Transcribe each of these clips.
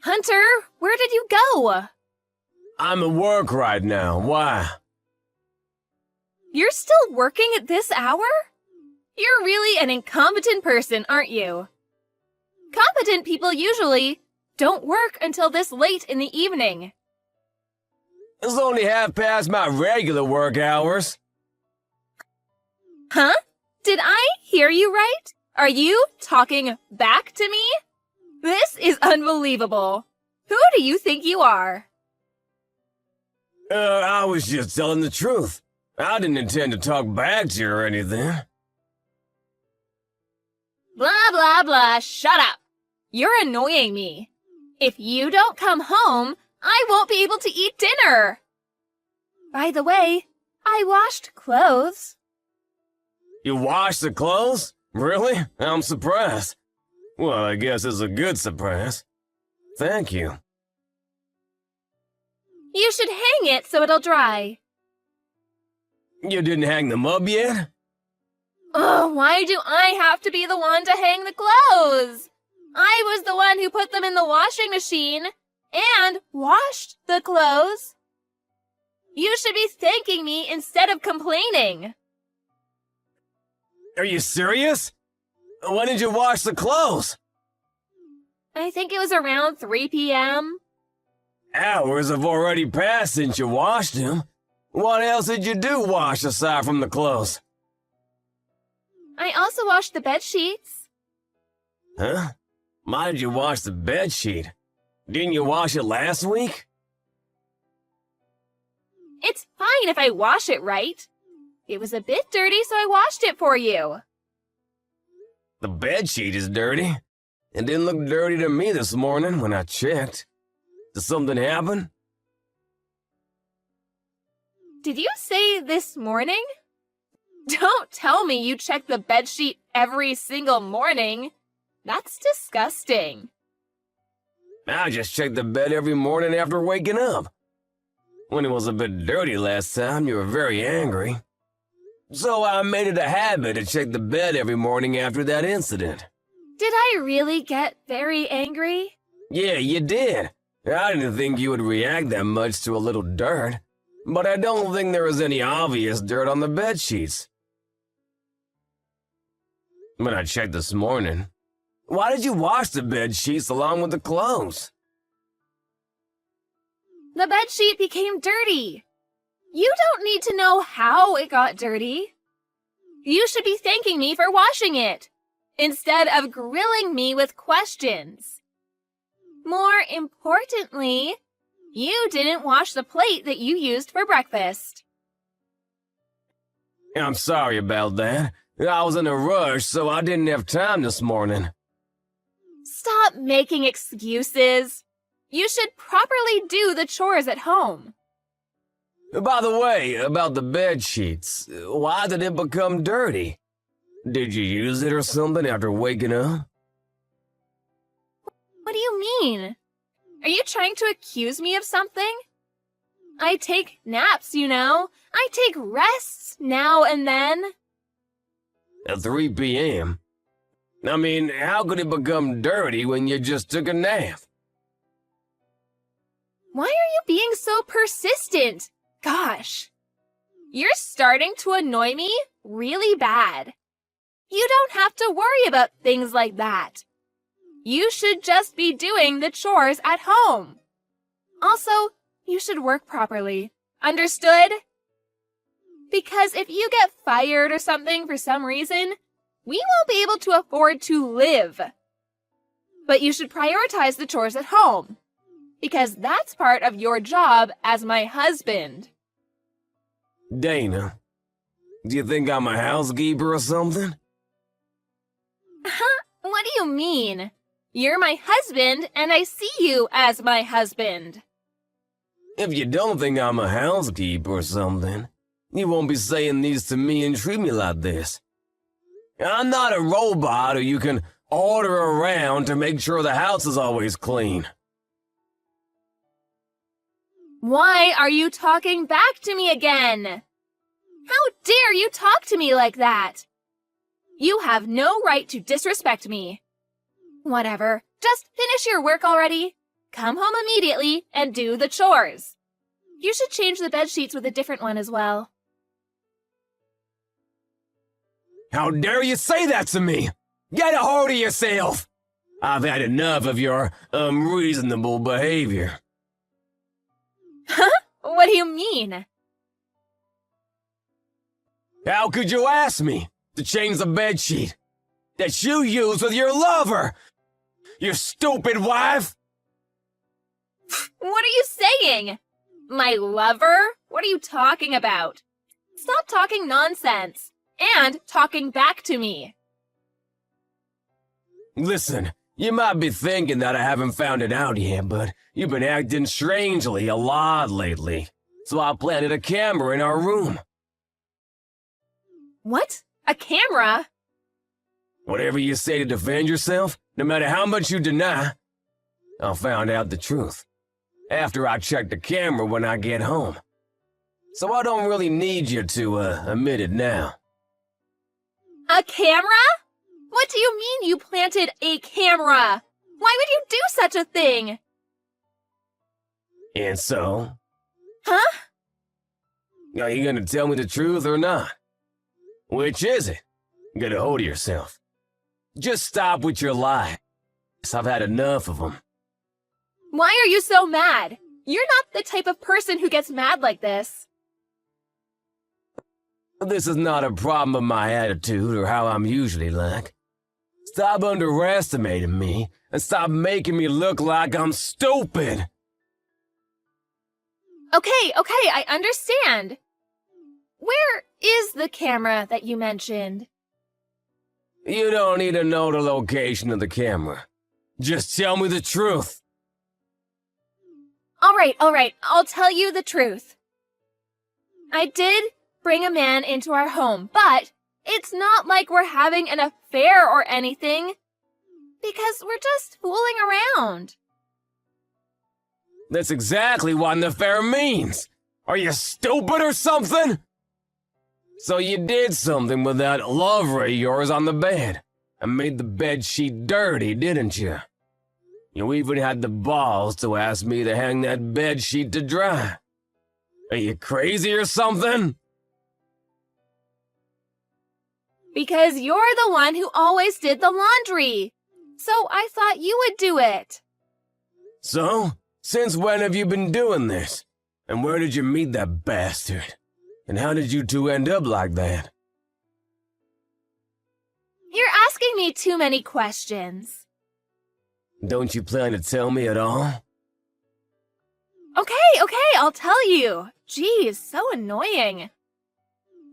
Hunter, where did you go? I'm at work right now. Why? You're still working at this hour? You're really an incompetent person, aren't you? Competent people usually don't work until this late in the evening. It's only half past my regular work hours. Huh? Did I hear you right? Are you talking back to me? This is unbelievable. Who do you think you are? I was just telling the truth. I didn't intend to talk back to you or anything. Blah, blah, blah, shut up. You're annoying me. If you don't come home, I won't be able to eat dinner. By the way, I washed clothes. You washed the clothes? Really? I'm surprised. Well, I guess it's a good surprise. Thank you. You should hang it so it'll dry. You didn't hang them up yet? Ugh, why do I have to be the one to hang the clothes? I was the one who put them in the washing machine and washed the clothes. You should be thanking me instead of complaining. Are you serious? When did you wash the clothes? I think it was around 3 p.m. Hours have already passed since you washed them. What else did you do wash aside from the clothes? I also washed the bed sheets. Huh? Why did you wash the bed sheet? Didn't you wash it last week? It's fine if I wash it right. It was a bit dirty, so I washed it for you. The bed sheet is dirty. It didn't look dirty to me this morning when I checked. Did something happen? Did you say this morning? Don't tell me you check the bedsheet every single morning. That's disgusting. I just check the bed every morning after waking up. When it was a bit dirty last time, you were very angry. So I made it a habit to check the bed every morning after that incident. Did I really get very angry? Yeah, you did. I didn't think you would react that much to a little dirt. But I don't think there was any obvious dirt on the bed sheets. When I checked this morning, why did you wash the bed sheets along with the clothes? The bedsheet became dirty. You don't need to know how it got dirty. You should be thanking me for washing it, instead of grilling me with questions. More importantly, you didn't wash the plate that you used for breakfast. I'm sorry about that. I was in a rush, so I didn't have time this morning. Stop making excuses. You should properly do the chores at home. By the way, about the bed sheets, why did it become dirty? Did you use it or something after waking up? What do you mean? Are you trying to accuse me of something? I take naps, you know. I take rests now and then. At 3 p.m.? I mean, how could it become dirty when you just took a nap? Why are you being so persistent? Gosh. You're starting to annoy me really bad. You don't have to worry about things like that. You should just be doing the chores at home. Also, you should work properly. Understood? Because if you get fired or something for some reason, we won't be able to afford to live. But you should prioritize the chores at home, because that's part of your job as my husband. Dana, do you think I'm a housekeeper or something? What do you mean? You're my husband, and I see you as my husband. If you don't think I'm a housekeeper or something, you won't be saying these to me and treat me like this. I'm not a robot who you can order around to make sure the house is always clean. Why are you talking back to me again? How dare you talk to me like that? You have no right to disrespect me. Whatever, just finish your work already. come home immediately and do the chores. You should change the bed sheets with a different one as well. How dare you say that to me? Get a hold of yourself! I've had enough of your unreasonable behavior. Huh? What do you mean? How could you ask me to change the bedsheet that you use with your lover? You stupid wife! What are you saying? My lover? What are you talking about? Stop talking nonsense and talking back to me. Listen, you might be thinking that I haven't found it out yet, but you've been acting strangely a lot lately. So I planted a camera in our room. What? A camera? Whatever you say to defend yourself, no matter how much you deny, I'll find out the truth after I check the camera when I get home. So I don't really need you to admit it now. A camera? What do you mean you planted a camera? Why would you do such a thing? And so? Huh? Are you gonna tell me the truth or not? Which is it? Get a hold of yourself. Just stop with your lies. I've had enough of them. Why are you so mad? You're not the type of person who gets mad like this. This is not a problem of my attitude or how I'm usually like. Stop underestimating me and stop making me look like I'm stupid. Okay, I understand. Where is the camera that you mentioned? You don't need to know the location of the camera. Just tell me the truth. All right, I'll tell you the truth. I did bring a man into our home, but it's not like we're having an affair or anything, because we're just fooling around. That's exactly what an affair means. Are you stupid or something? So you did something with that lover of yours on the bed and made the bed sheet dirty, didn't you? You even had the balls to ask me to hang that bed sheet to dry. Are you crazy or something? Because you're the one who always did the laundry. So I thought you would do it. So, since when have you been doing this? And where did you meet that bastard? And how did you two end up like that? You're asking me too many questions. Don't you plan to tell me at all? Okay, I'll tell you. Geez, so annoying.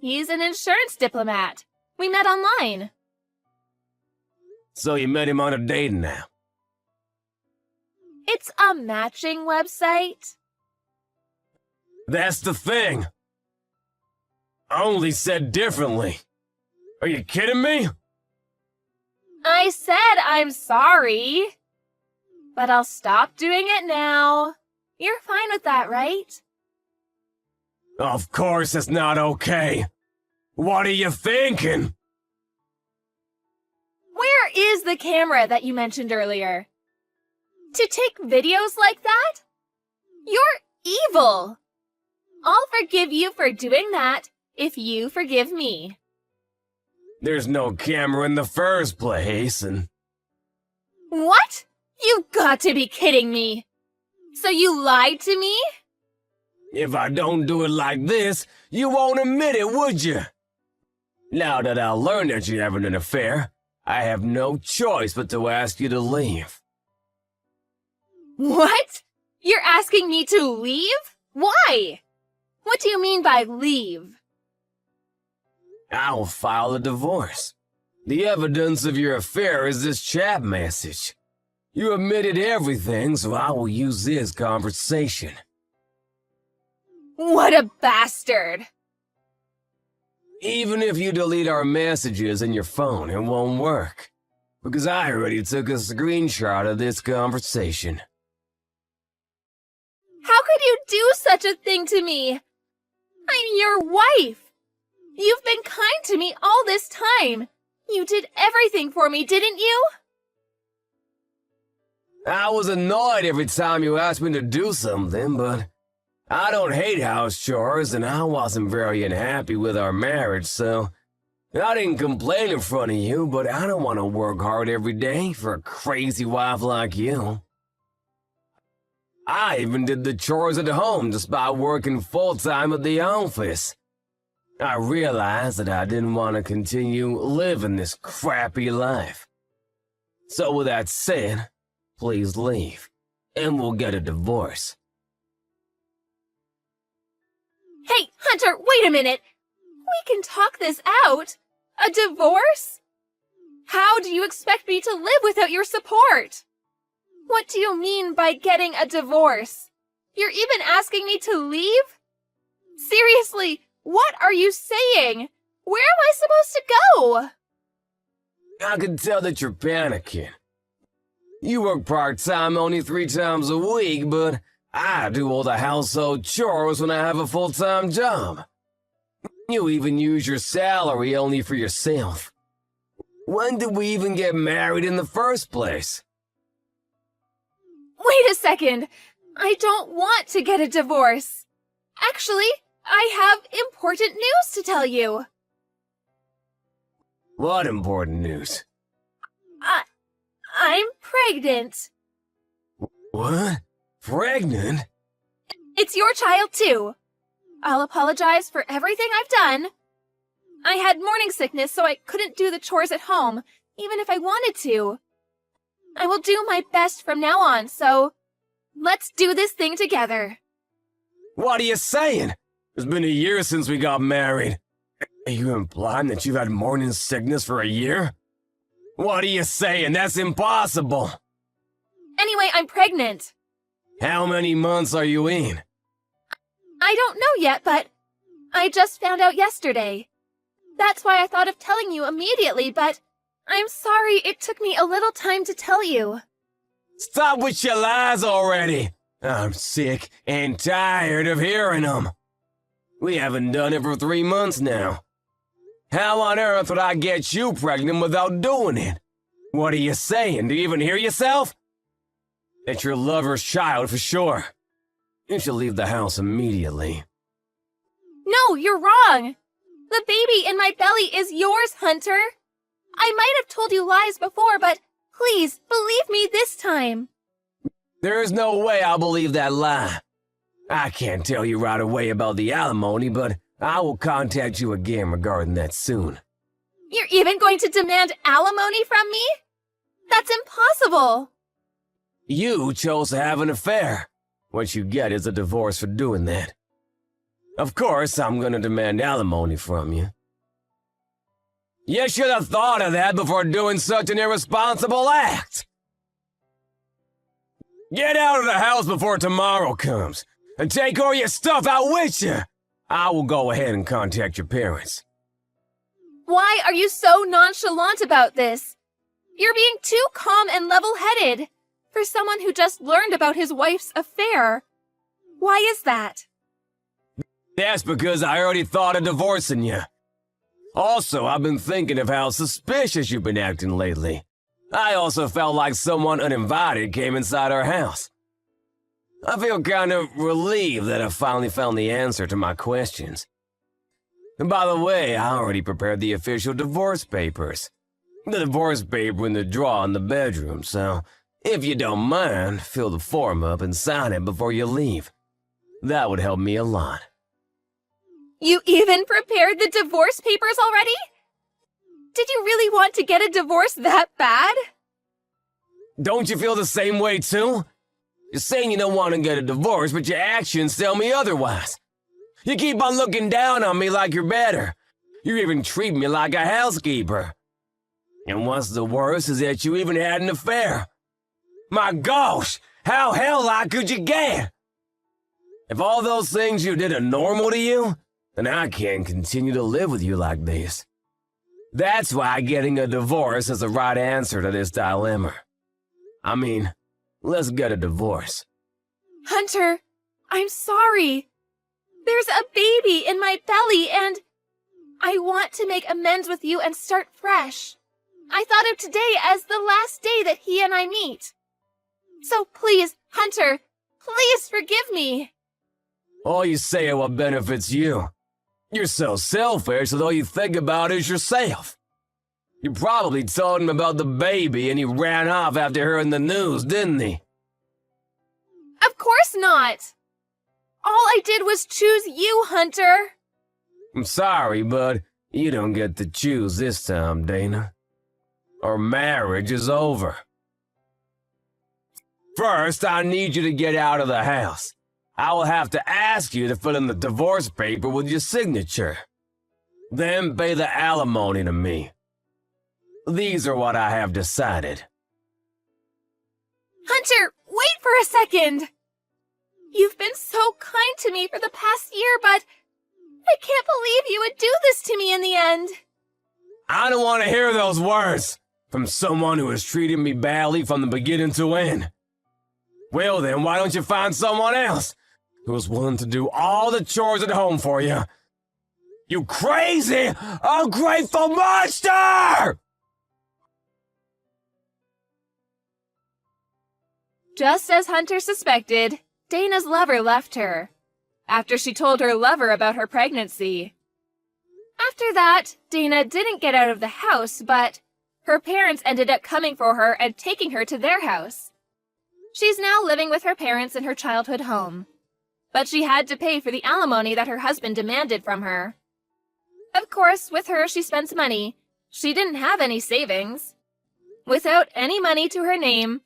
He's an insurance diplomat. We met online. So you met him on a dating app? It's a matching website. That's the thing. Only said differently. Are you kidding me? I said I'm sorry. But I'll stop doing it now. You're fine with that, right? Of course it's not okay. What are you thinking? Where is the camera that you mentioned earlier? To take videos like that? You're evil. I'll forgive you for doing that if you forgive me. There's no camera in the first place, and... What? You've got to be kidding me. So you lied to me? If I don't do it like this, you won't admit it, would you? Now that I learned that you're having an affair, I have no choice but to ask you to leave. What? You're asking me to leave? Why? What do you mean by leave? I'll file a divorce. The evidence of your affair is this chat message. You admitted everything, so I will use this conversation. What a bastard! Even if you delete our messages in your phone, it won't work. Because I already took a screenshot of this conversation. How could you do such a thing to me? I'm your wife. You've been kind to me all this time. You did everything for me, didn't you? I was annoyed every time you asked me to do something, but I don't hate house chores, and I wasn't very unhappy with our marriage, so I didn't complain in front of you, but I don't want to work hard every day for a crazy wife like you. I even did the chores at home despite working full-time at the office. I realized that I didn't want to continue living this crappy life. So with that said, please leave, and we'll get a divorce. Hey, Hunter, wait a minute. We can talk this out. A divorce? How do you expect me to live without your support? What do you mean by getting a divorce? You're even asking me to leave? Seriously, what are you saying? Where am I supposed to go? I can tell that you're panicking. You work part-time only 3 times a week, but I do all the household chores when I have a full-time job. You even use your salary only for yourself. When did we even get married in the first place? Wait a second. I don't want to get a divorce. Actually, I have important news to tell you. What important news? I'm pregnant. What? Pregnant? It's your child, too. I'll apologize for everything I've done. I had morning sickness, so I couldn't do the chores at home, even if I wanted to. I will do my best from now on, so let's do this thing together. What are you saying? It's been a year since we got married. Are you implying that you've had morning sickness for a year? What are you saying? That's impossible. Anyway, I'm pregnant. How many months are you in? I don't know yet, but I just found out yesterday. That's why I thought of telling you immediately, but I'm sorry it took me a little time to tell you. Stop with your lies already. I'm sick and tired of hearing them. We haven't done it for 3 months now. How on earth would I get you pregnant without doing it? What are you saying? Do you even hear yourself? It's your lover's child for sure. You should leave the house immediately. No, you're wrong. The baby in my belly is yours, Hunter. I might have told you lies before, but please believe me this time. There is no way I'll believe that lie. I can't tell you right away about the alimony, but I will contact you again regarding that soon. You're even going to demand alimony from me? That's impossible. You chose to have an affair. What you get is a divorce for doing that. Of course, I'm gonna demand alimony from you. You should have thought of that before doing such an irresponsible act. Get out of the house before tomorrow comes, and take all your stuff out with you. I will go ahead and contact your parents. Why are you so nonchalant about this? You're being too calm and level-headed for someone who just learned about his wife's affair. Why is that? That's because I already thought of divorcing you. Also, I've been thinking of how suspicious you've been acting lately. I also felt like someone uninvited came inside our house. I feel kind of relieved that I finally found the answer to my questions. And by the way, I already prepared the official divorce papers. The divorce paper in the drawer in the bedroom, so if you don't mind, fill the form up and sign it before you leave. That would help me a lot. You even prepared the divorce papers already? Did you really want to get a divorce that bad? Don't you feel the same way too? You're saying you don't want to get a divorce, but your actions tell me otherwise. You keep on looking down on me like you're better. You even treat me like a housekeeper. And what's the worst is that you even had an affair. My gosh, how hell-like could you get? If all those things you did are normal to you, then I can't continue to live with you like this. That's why getting a divorce is the right answer to this dilemma. I mean, let's get a divorce. Hunter, I'm sorry. There's a baby in my belly and I want to make amends with you and start fresh. I thought of today as the last day that he and I meet. So please, Hunter, please forgive me. All you say are what benefits you. You're so selfish that all you think about is yourself. You probably told him about the baby and he ran off after hearing the news, didn't he? Of course not. All I did was choose you, Hunter. I'm sorry, but you don't get to choose this time, Dana. Our marriage is over. First, I need you to get out of the house. I will have to ask you to fill in the divorce paper with your signature. Then pay the alimony to me. These are what I have decided. Hunter, wait for a second. You've been so kind to me for the past year, but I can't believe you would do this to me in the end. I don't want to hear those words from someone who has treated me badly from the beginning to end. Well then, why don't you find someone else who is willing to do all the chores at home for you? You crazy, ungrateful monster! Just as Hunter suspected, Dana's lover left her, after she told her lover about her pregnancy. After that, Dana didn't get out of the house, but her parents ended up coming for her and taking her to their house. She's now living with her parents in her childhood home, but she had to pay for the alimony that her husband demanded from her. Of course, with her, she spent money. She didn't have any savings. Without any money to her name,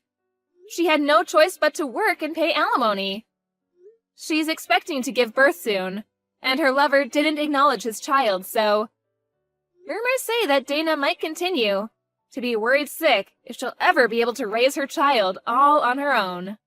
she had no choice but to work and pay alimony. She's expecting to give birth soon, and her lover didn't acknowledge his child, so rumors say that Dana might continue to be worried sick if she'll ever be able to raise her child all on her own.